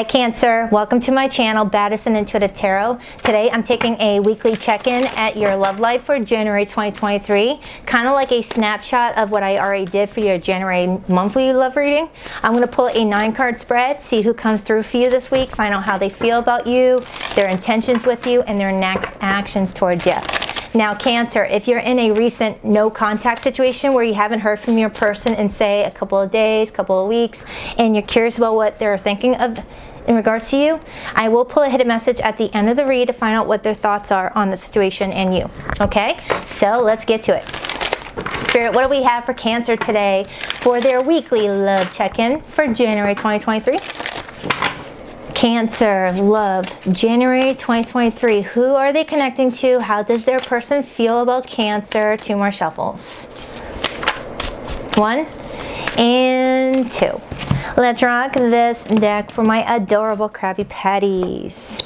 Hi Cancer, welcome to my channel, Baddison Intuitive Tarot. Today I'm taking a weekly check-in at your love life for January 2023. Kind of like a snapshot of what I already did for your January monthly love reading. I'm going to pull a 9-card spread, see who comes through for you this week, find out how they feel about you, their intentions with you, and their next actions towards you. Now Cancer, if you're in a recent no contact situation where you haven't heard from your person in say a couple of days, couple of weeks, and you're curious about what they're thinking of in regards to you, I will pull a hidden message at the end of the read to find out what their thoughts are on the situation and you. Okay, so let's get to it. Spirit, what do we have for Cancer today for their weekly love check-in for January 2023? Cancer, love, January 2023. Who are they connecting to? How does their person feel about Cancer? 2 more shuffles. 1 and 2. Let's rock this deck for my adorable Krabby Patties.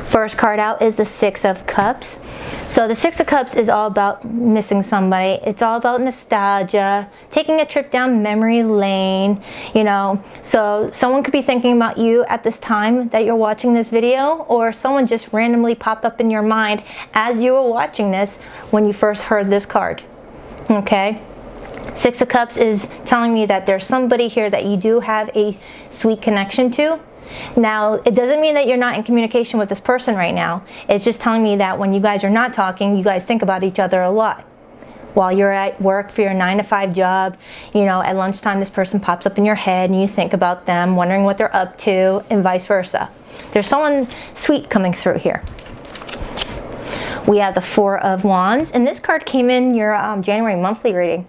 First card out is the 6 of Cups. So the 6 of Cups is all about missing somebody. It's all about nostalgia, taking a trip down memory lane, you know. So someone could be thinking about you at this time that you're watching this video, or someone just randomly popped up in your mind as you were watching this when you first heard this card. Okay? 6 of Cups is telling me that there's somebody here that you do have a sweet connection to. Now, it doesn't mean that you're not in communication with this person right now. It's just telling me that when you guys are not talking, you guys think about each other a lot. While you're at work for your 9-to-5 job, you know, at lunchtime this person pops up in your head and you think about them, wondering what they're up to, and vice versa. There's someone sweet coming through here. We have the 4 of Wands, and this card came in your January monthly reading.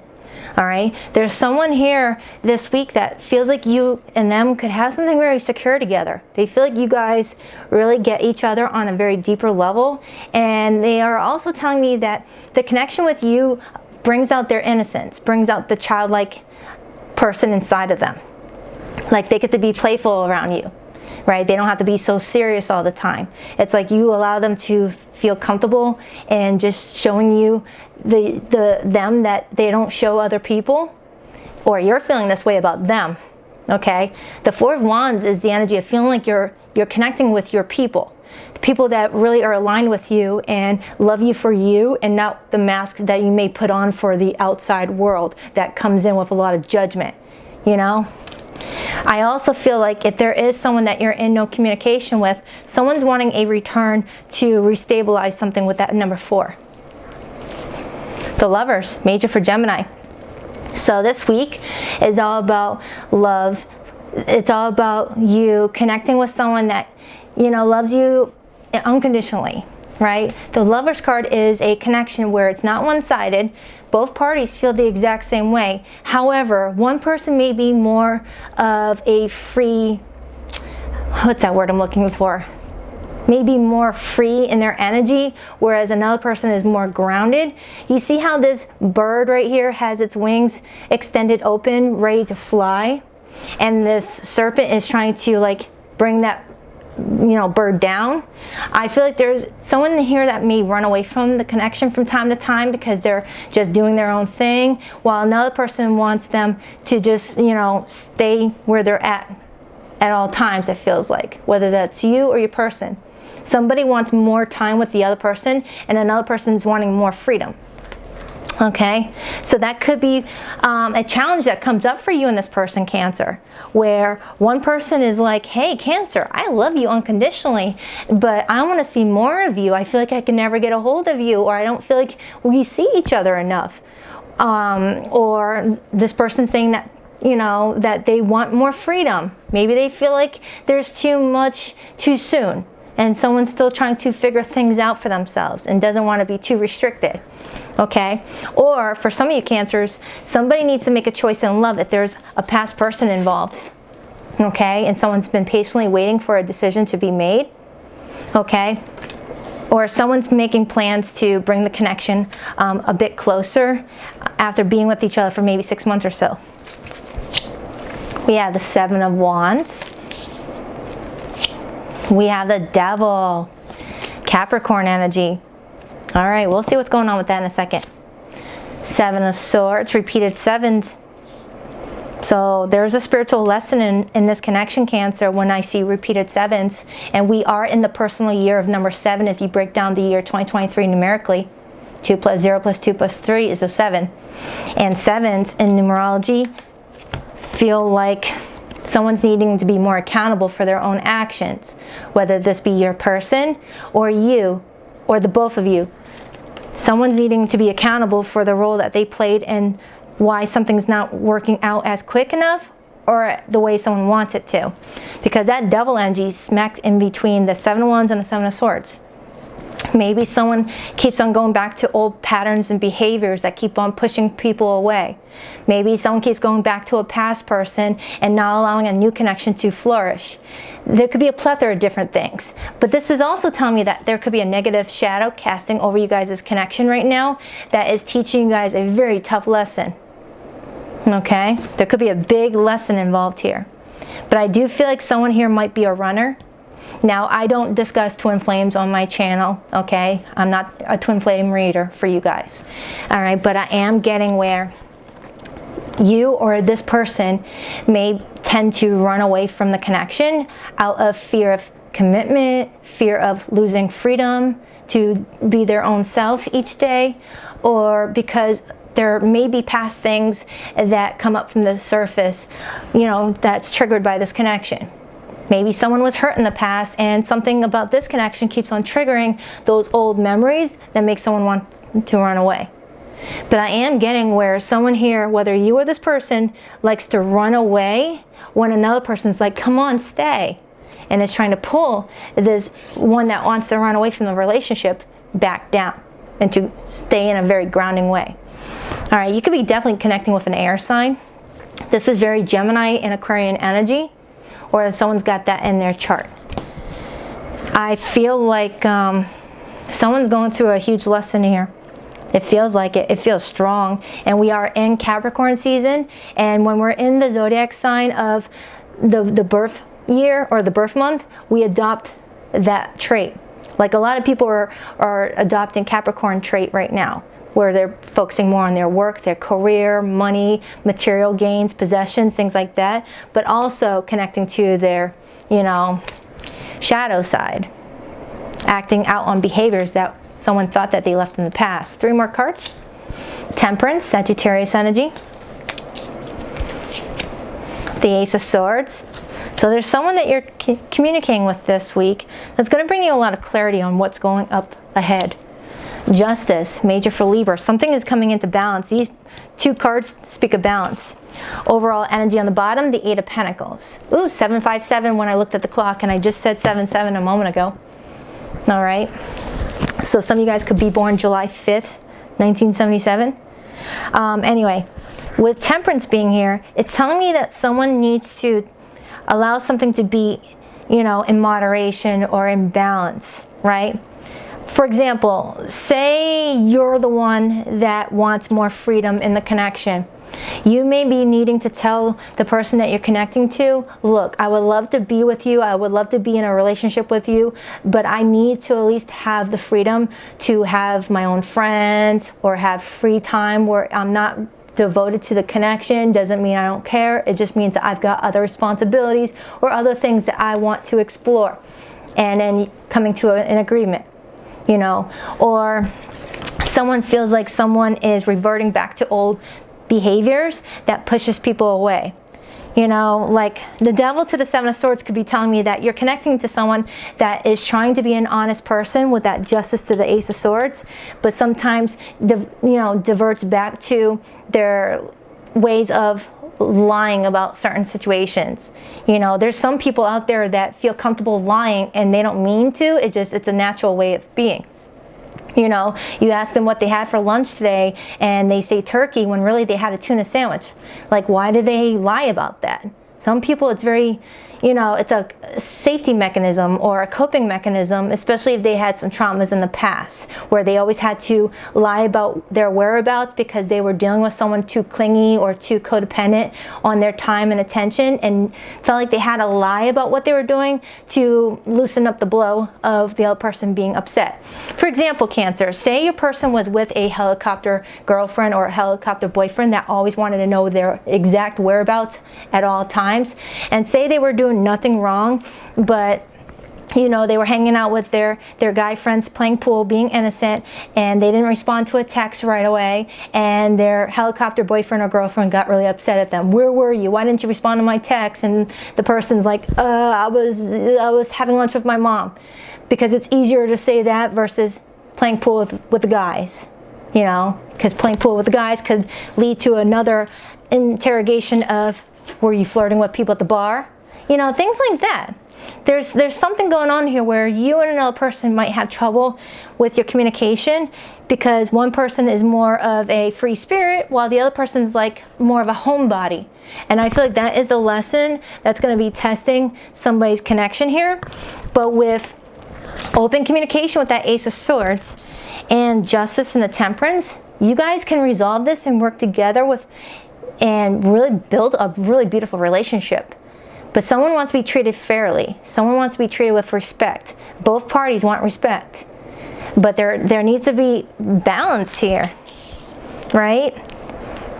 All right, there's someone here this week that feels like you and them could have something very secure together. They feel like you guys really get each other on a very deeper level, and they are also telling me that the connection with you brings out their innocence, brings out the childlike person inside of them. Like they get to be playful around you, right? They don't have to be so serious all the time. It's like you allow them to feel comfortable and just showing you them that they don't show other people, or you're feeling this way about them. Okay, the 4 of Wands is the energy of feeling like you're connecting with your people, the people that really are aligned with you and love you for you, and not the mask that you may put on for the outside world that comes in with a lot of judgment, you know. I also feel like if there is someone that you're in no communication with, someone's wanting a return to restabilize something with that number 4. The Lovers, major for Gemini. So this week is all about love. It's all about you connecting with someone that, you know, loves you unconditionally, right? The Lovers card is a connection where it's not one-sided. Both parties feel the exact same way. However, one person may be more of a free, what's that word I'm looking for? Maybe more free in their energy, whereas another person is more grounded. You see how this bird right here has its wings extended open, ready to fly? And this serpent is trying to like bring that, you know, bird down. I feel like there's someone here that may run away from the connection from time to time because they're just doing their own thing, while another person wants them to just, you know, stay where they're at all times, it feels like, whether that's you or your person. Somebody wants more time with the other person, and another person's wanting more freedom. Okay, so that could be a challenge that comes up for you and this person, Cancer, where one person is like, hey Cancer, I love you unconditionally, but I want to see more of you. I feel like I can never get a hold of you, or I don't feel like we see each other enough. Or this person saying that, you know, that they want more freedom. Maybe they feel like there's too much too soon, and someone's still trying to figure things out for themselves and doesn't want to be too restricted. Okay, or for some of you Cancers, somebody needs to make a choice in love if there's a past person involved. Okay, and someone's been patiently waiting for a decision to be made. Okay, or someone's making plans to bring the connection a bit closer after being with each other for maybe 6 months or so. We have the 7 of Wands. We have the Devil, Capricorn energy. All right, we'll see what's going on with that in a second. 7 of Swords, repeated 7s. So there's a spiritual lesson in this connection, Cancer, when I see repeated 7s. And we are in the personal year of number 7. If you break down the year 2023 numerically, 2 plus 0 plus 2 plus 3 is a 7. And 7s in numerology feel like someone's needing to be more accountable for their own actions, whether this be your person or you or the both of you. Someone's needing to be accountable for the role that they played and why something's not working out as quick enough or the way someone wants it to. Because that devil energy is smacked in between the 7 of Wands and the 7 of Swords. Maybe someone keeps on going back to old patterns and behaviors that keep on pushing people away. Maybe someone keeps going back to a past person and not allowing a new connection to flourish. There could be a plethora of different things. But this is also telling me that there could be a negative shadow casting over you guys' connection right now that is teaching you guys a very tough lesson. Okay? There could be a big lesson involved here. But I do feel like someone here might be a runner. Now, I don't discuss twin flames on my channel, okay? I'm not a twin flame reader for you guys. All right, but I am getting where you or this person may tend to run away from the connection out of fear of commitment, fear of losing freedom to be their own self each day, or because there may be past things that come up from the surface, you know, that's triggered by this connection. Maybe someone was hurt in the past and something about this connection keeps on triggering those old memories that make someone want to run away. But I am getting where someone here, whether you or this person, likes to run away when another person's like, come on, stay. And is trying to pull this one that wants to run away from the relationship back down and to stay in a very grounding way. All right, you could be definitely connecting with an air sign. This is very Gemini and Aquarian energy, or someone's got that in their chart. I feel like someone's going through a huge lesson here. It feels like it. It feels strong. And we are in Capricorn season. And when we're in the zodiac sign of the birth year or the birth month, we adopt that trait. Like a lot of people are adopting Capricorn trait right now, where they're focusing more on their work, their career, money, material gains, possessions, things like that, but also connecting to their, you know, shadow side, acting out on behaviors that someone thought that they left in the past. 3 more cards. Temperance, Sagittarius energy. The Ace of Swords. So there's someone that you're communicating with this week that's going to bring you a lot of clarity on what's going up ahead. Justice, major for Libra. Something is coming into balance. These 2 cards speak of balance. Overall energy on the bottom, the 8 of Pentacles. Ooh, 757 when I looked at the clock, and I just said 77 a moment ago. All right. So some of you guys could be born July 5th, 1977. Anyway, with Temperance being here, it's telling me that someone needs to allow something to be, you know, in moderation or in balance, right? For example, say you're the one that wants more freedom in the connection. You may be needing to tell the person that you're connecting to, look, I would love to be with you, I would love to be in a relationship with you, but I need to at least have the freedom to have my own friends or have free time where I'm not devoted to the connection. Doesn't mean I don't care, it just means that I've got other responsibilities or other things that I want to explore, and then coming to an agreement. You know, or someone feels like someone is reverting back to old behaviors that pushes people away. You know, like the Devil to the 7 of Swords could be telling me that you're connecting to someone that is trying to be an honest person with that Justice to the Ace of Swords, but sometimes, diverts back to their ways of lying about certain situations. You know, there's some people out there that feel comfortable lying and they don't mean to. It's a natural way of being. You know, you ask them what they had for lunch today and they say turkey when really they had a tuna sandwich. Like, why did they lie about that? Some people, it's very, you know, it's a safety mechanism or a coping mechanism, especially if they had some traumas in the past where they always had to lie about their whereabouts because they were dealing with someone too clingy or too codependent on their time and attention, and felt like they had to lie about what they were doing to loosen up the blow of the other person being upset. For example, Cancer, say your person was with a helicopter girlfriend or a helicopter boyfriend that always wanted to know their exact whereabouts at all times, and say they were doing nothing wrong, but you know, they were hanging out with their guy friends, playing pool, being innocent, and they didn't respond to a text right away, and their helicopter boyfriend or girlfriend got really upset at them. Where were you? Why didn't you respond to my text? And the person's like, I was having lunch with my mom. Because it's easier to say that versus playing pool with the guys, you know, because playing pool with the guys could lead to another interrogation of, were you flirting with people at the bar? You know, things like that. There's something going on here where you and another person might have trouble with your communication because one person is more of a free spirit while the other person's like more of a homebody. And I feel like that is the lesson that's going to be testing somebody's connection here. But with open communication with that Ace of Swords and Justice and the Temperance, you guys can resolve this and work together with and really build a really beautiful relationship. But someone wants to be treated fairly. Someone wants to be treated with respect. Both parties want respect. But there needs to be balance here, right?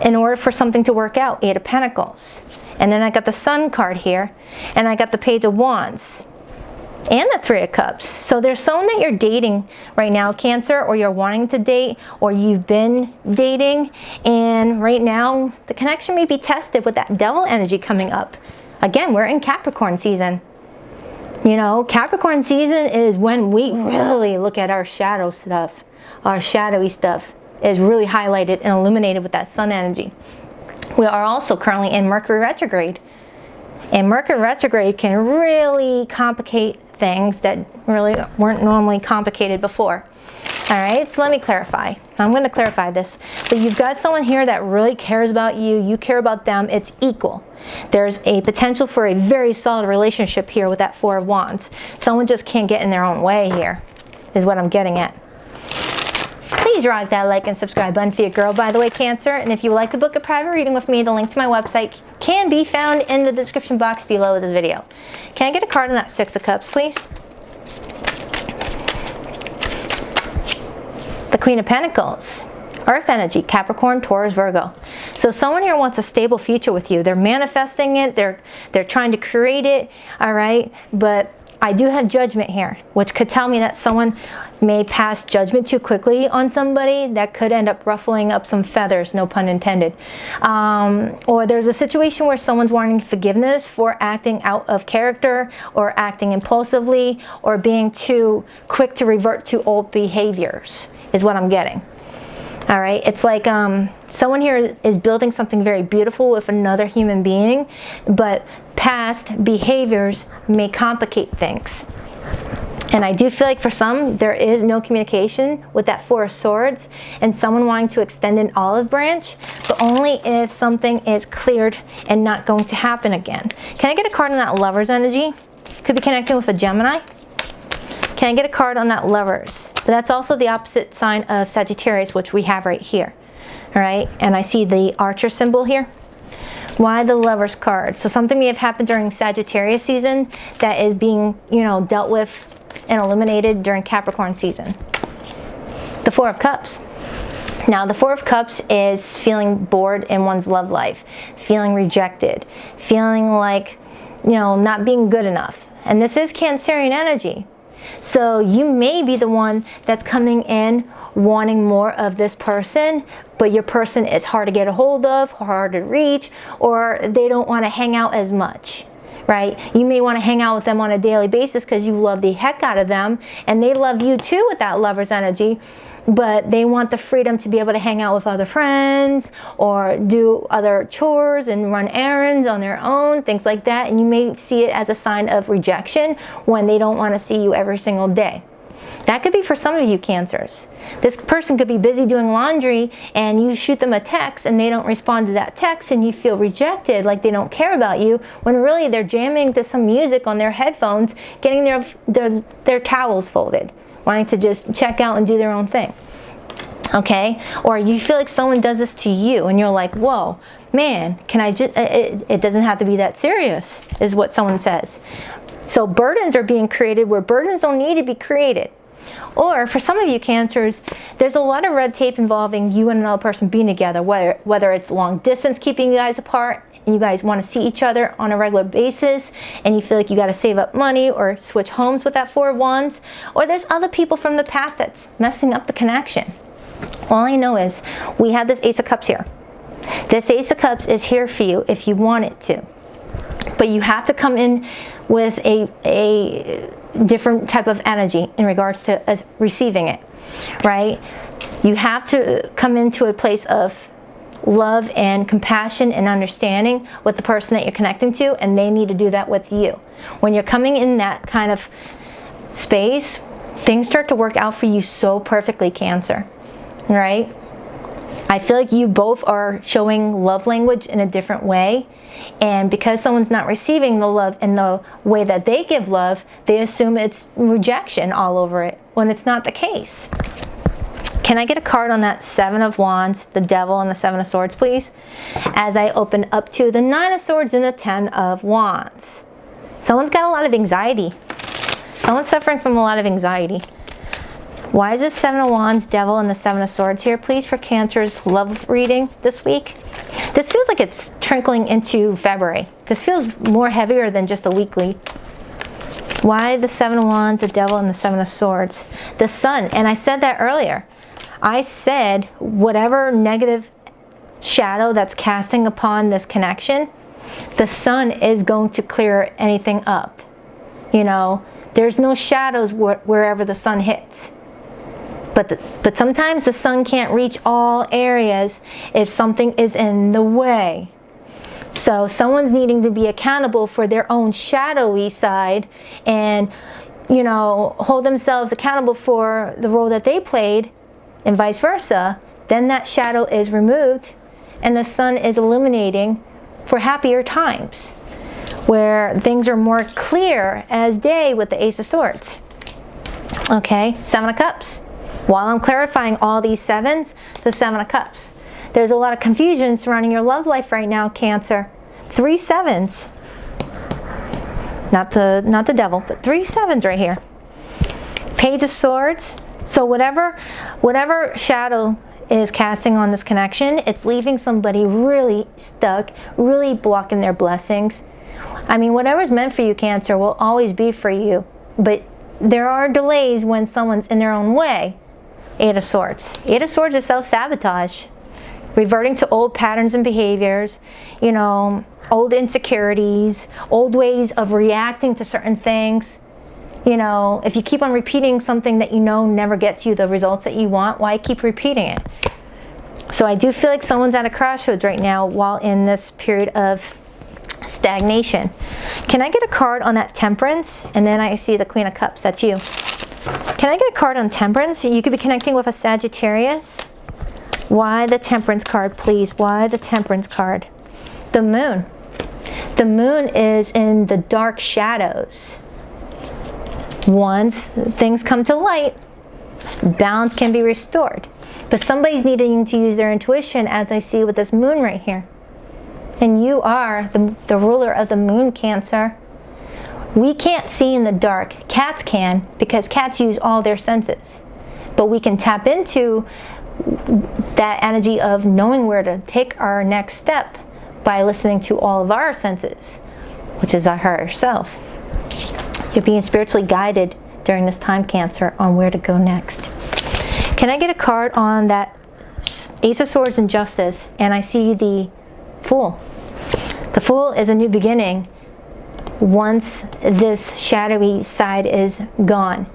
In order for something to work out. 8 of Pentacles. And then I got the Sun card here. And I got the Page of Wands. And the 3 of Cups. So there's someone that you're dating right now, Cancer, or you're wanting to date, or you've been dating. And right now, the connection may be tested with that Devil energy coming up. Again, we're in Capricorn season. You know, Capricorn season is when we really look at our shadow stuff. Our shadowy stuff is really highlighted and illuminated with that Sun energy. We are also currently in Mercury retrograde. And Mercury retrograde can really complicate things that really weren't normally complicated before. All right, so let me clarify. I'm going to clarify this. But you've got someone here that really cares about you. You care about them. It's equal. There's a potential for a very solid relationship here with that 4 of Wands. Someone just can't get in their own way here, is what I'm getting at. Please rock that like and subscribe button for your girl, by the way, Cancer. And if you would like to book a private reading with me, the link to my website can be found in the description box below this video. Can I get a card on that 6 of Cups, please? The Queen of Pentacles. Earth energy, Capricorn, Taurus, Virgo. So someone here wants a stable future with you. They're manifesting it. They're trying to create it. All right. But I do have Judgment here, which could tell me that someone may pass judgment too quickly on somebody that could end up ruffling up some feathers, no pun intended. Or there's a situation where someone's wanting forgiveness for acting out of character or acting impulsively or being too quick to revert to old behaviors is what I'm getting. All right, it's like someone here is building something very beautiful with another human being, but past behaviors may complicate things. And I do feel like for some, there is no communication with that 4 of Swords and someone wanting to extend an olive branch, but only if something is cleared and not going to happen again. Can I get a card on that Lover's energy? Could be connecting with a Gemini. Can I get a card on that Lovers? But that's also the opposite sign of Sagittarius, which we have right here. All right, and I see the Archer symbol here. Why the Lovers card? So something may have happened during Sagittarius season that is being, you know, dealt with and eliminated during Capricorn season. The 4 of Cups. Now, the 4 of Cups is feeling bored in one's love life, feeling rejected, feeling like, you know, not being good enough. And this is Cancerian energy. So you may be the one that's coming in wanting more of this person, but your person is hard to get a hold of, hard to reach, or they don't want to hang out as much, right? You may want to hang out with them on a daily basis because you love the heck out of them, and they love you too with that Lover's energy, but they want the freedom to be able to hang out with other friends or do other chores and run errands on their own, things like that. And you may see it as a sign of rejection when they don't want to see you every single day. That could be for some of you Cancers. This person could be busy doing laundry and you shoot them a text and they don't respond to that text and you feel rejected, like they don't care about you, when really they're jamming to some music on their headphones, getting their towels folded, wanting to just check out and do their own thing. Okay? Or you feel like someone does this to you and you're like, whoa, man, can I just, it doesn't have to be that serious, is what someone says. So burdens are being created where burdens don't need to be created. Or for some of you Cancers, there's a lot of red tape involving you and another person being together, whether it's long distance keeping you guys apart and you guys want to see each other on a regular basis and you feel like you got to save up money or switch homes with that Four of Wands, or there's other people from the past that's messing up the connection. All I know is we have this Ace of Cups here. This Ace of Cups is here for you if you want it to. But you have to come in with a different type of energy in regards to receiving it, right? You have to come into a place of love and compassion and understanding with the person that you're connecting to, and they need to do that with you. When you're coming in that kind of space, things start to work out for you so perfectly, Cancer, right? I feel like you both are showing love language in a different way. And because someone's not receiving the love in the way that they give love, they assume it's rejection all over it, when it's not the case. Can I get a card on that Seven of Wands, the Devil, and the Seven of Swords, please? As I open up to the Nine of Swords and the Ten of Wands. Someone's got a lot of anxiety. Someone's suffering from a lot of anxiety. Why is this Seven of Wands, Devil, and the Seven of Swords here, please, for Cancer's love reading this week? This feels like it's trickling into February. This feels more heavier than just a weekly. Why the Seven of Wands, the Devil, and the Seven of Swords? The Sun, and I said that earlier. I said whatever negative shadow that's casting upon this connection, the Sun is going to clear anything up. You know, there's no shadows wherever the Sun hits. But sometimes the Sun can't reach all areas if something is in the way. So someone's needing to be accountable for their own shadowy side and, you know, hold themselves accountable for the role that they played and vice versa. Then that shadow is removed and the Sun is illuminating for happier times where things are more clear as day with the Ace of Swords. Okay, Seven of Cups. While I'm clarifying all these sevens, the Seven of Cups. There's a lot of confusion surrounding your love life right now, Cancer. 3 sevens. Not the Devil, but 3 sevens right here. Page of Swords. So whatever shadow is casting on this connection, it's leaving somebody really stuck, really blocking their blessings. I mean, whatever's meant for you, Cancer, will always be for you. But there are delays when someone's in their own way. Eight of Swords. Eight of Swords is self-sabotage. Reverting to old patterns and behaviors, you know, old insecurities, old ways of reacting to certain things. You know, if you keep on repeating something that you know never gets you the results that you want, why keep repeating it? So I do feel like someone's at a crossroads right now while in this period of stagnation. Can I get a card on that Temperance? And then I see the Queen of Cups. That's you. Can I get a card on Temperance? You could be connecting with a Sagittarius. Why the Temperance card, please? Why the Temperance card? The Moon. The Moon is in the dark shadows. Once things come to light, balance can be restored. But somebody's needing to use their intuition, as I see with this Moon right here. And you are the ruler of the Moon, Cancer. We can't see in the dark. Cats can, because cats use all their senses. But we can tap into that energy of knowing where to take our next step by listening to all of our senses, which is our higher self. You're being spiritually guided during this time, Cancer, on where to go next. Can I get a card on that Ace of Swords and Justice? And I see the Fool. The Fool is a new beginning. Once this shadowy side is gone,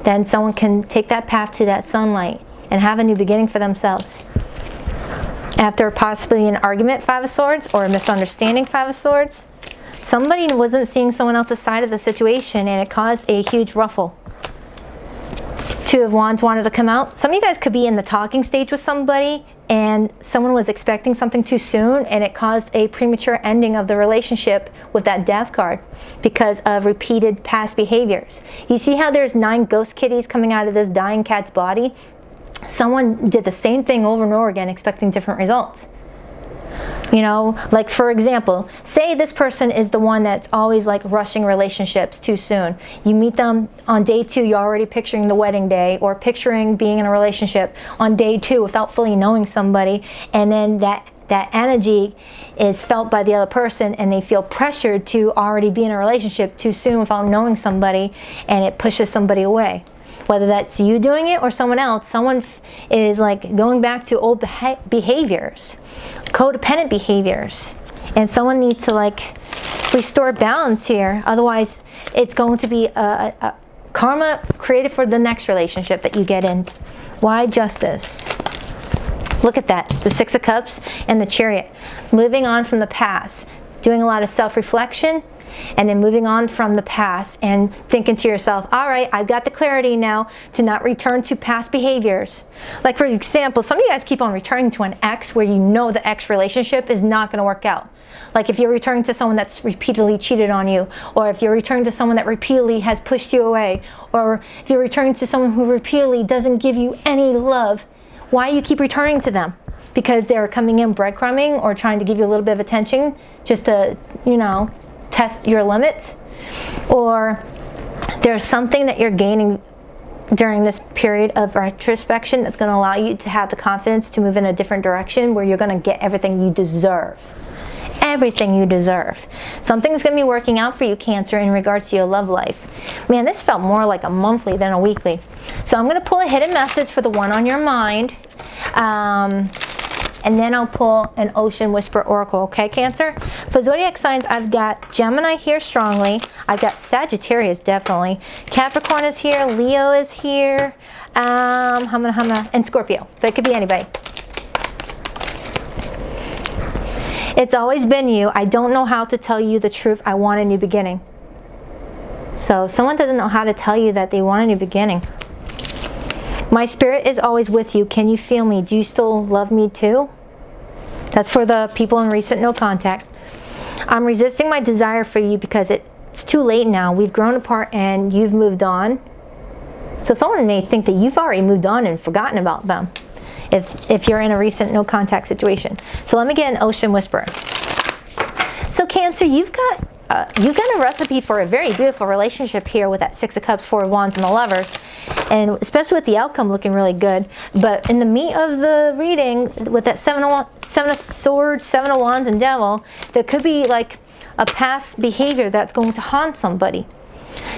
then someone can take that path to that sunlight and have a new beginning for themselves. After possibly an argument, Five of Swords, or a misunderstanding, Five of Swords, somebody wasn't seeing someone else's side of the situation and it caused a huge ruffle. Two of Wands wanted to come out. Some of you guys could be in the talking stage with somebody and someone was expecting something too soon and it caused a premature ending of the relationship with that Death card because of repeated past behaviors. You see how there's 9 ghost kitties coming out of this dying cat's body? Someone did the same thing over and over again expecting different results. You know, like for example, say this person is the one that's always like rushing relationships too soon. You meet them on day 2, you're already picturing the wedding day or picturing being in a relationship on day 2 without fully knowing somebody, and then that energy is felt by the other person and they feel pressured to already be in a relationship too soon without knowing somebody, and it pushes somebody away. Whether that's you doing it or someone else, someone is like going back to old behaviors, codependent behaviors, and someone needs to like restore balance here. Otherwise, it's going to be a karma created for the next relationship that you get in. Why Justice? Look at that, the 6 of Cups and the Chariot. Moving on from the past, doing a lot of self-reflection, and then moving on from the past and thinking to yourself, all right, I've got the clarity now to not return to past behaviors. Like for example, some of you guys keep on returning to an ex where you know the ex relationship is not going to work out. Like if you're returning to someone that's repeatedly cheated on you, or if you're returning to someone that repeatedly has pushed you away, or if you're returning to someone who repeatedly doesn't give you any love, why you keep returning to them? Because they're coming in breadcrumbing or trying to give you a little bit of attention just to, you know, test your limits, or there's something that you're gaining during this period of retrospection that's going to allow you to have the confidence to move in a different direction where you're going to get everything you deserve. Everything you deserve. Something's going to be working out for you, Cancer, in regards to your love life. Man, this felt more like a monthly than a weekly. So I'm going to pull a hidden message for the one on your mind. And then I'll pull an Ocean Whisper Oracle, okay, Cancer? For zodiac signs, I've got Gemini here strongly. I've got Sagittarius, definitely. Capricorn is here. Leo is here. And Scorpio. But it could be anybody. It's always been you. I don't know how to tell you the truth. I want a new beginning. So someone doesn't know how to tell you that they want a new beginning. My spirit is always with you. Can you feel me? Do you still love me too? That's for the people in recent no contact. I'm resisting my desire for you because it's too late now. We've grown apart and you've moved on. So someone may think that you've already moved on and forgotten about them if you're in a recent no contact situation. So let me get an Ocean Whisperer. So Cancer, you've got a recipe for a very beautiful relationship here with that 6 of Cups, 4 of Wands, and the Lovers, and especially with the outcome looking really good. But in the meat of the reading, with that 7 of Swords, 7 of Wands, and Devil, there could be like a past behavior that's going to haunt somebody.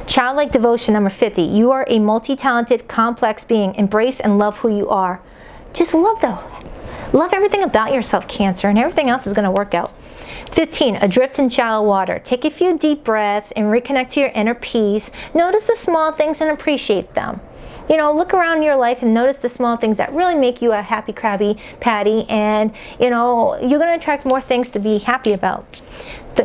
Childlike devotion, number 50. You are a multi-talented, complex being. Embrace and love who you are. Just love everything about yourself, Cancer, and everything else is going to work out. 15, adrift in shallow water. Take a few deep breaths and reconnect to your inner peace. Notice the small things and appreciate them. You know, look around your life and notice the small things that really make you a happy Krabby Patty, and you know, you're going to attract more things to be happy about.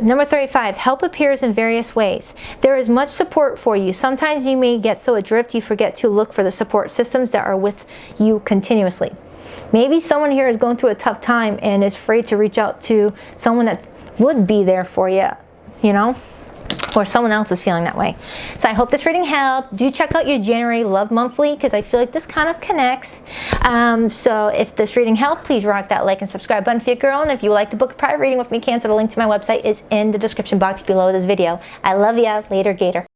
Number 35, help appears in various ways. There is much support for you. Sometimes you may get so adrift you forget to look for the support systems that are with you continuously. Maybe someone here is going through a tough time and is afraid to reach out to someone that would be there for you, you know, or someone else is feeling that way. So I hope this reading helped. Do check out your January Love Monthly because I feel like this kind of connects. So if this reading helped, please rock that like and subscribe button for your girl. And if you would like to book a private reading with me, Cancer, the link to my website is in the description box below this video. I love ya. Later, Gator.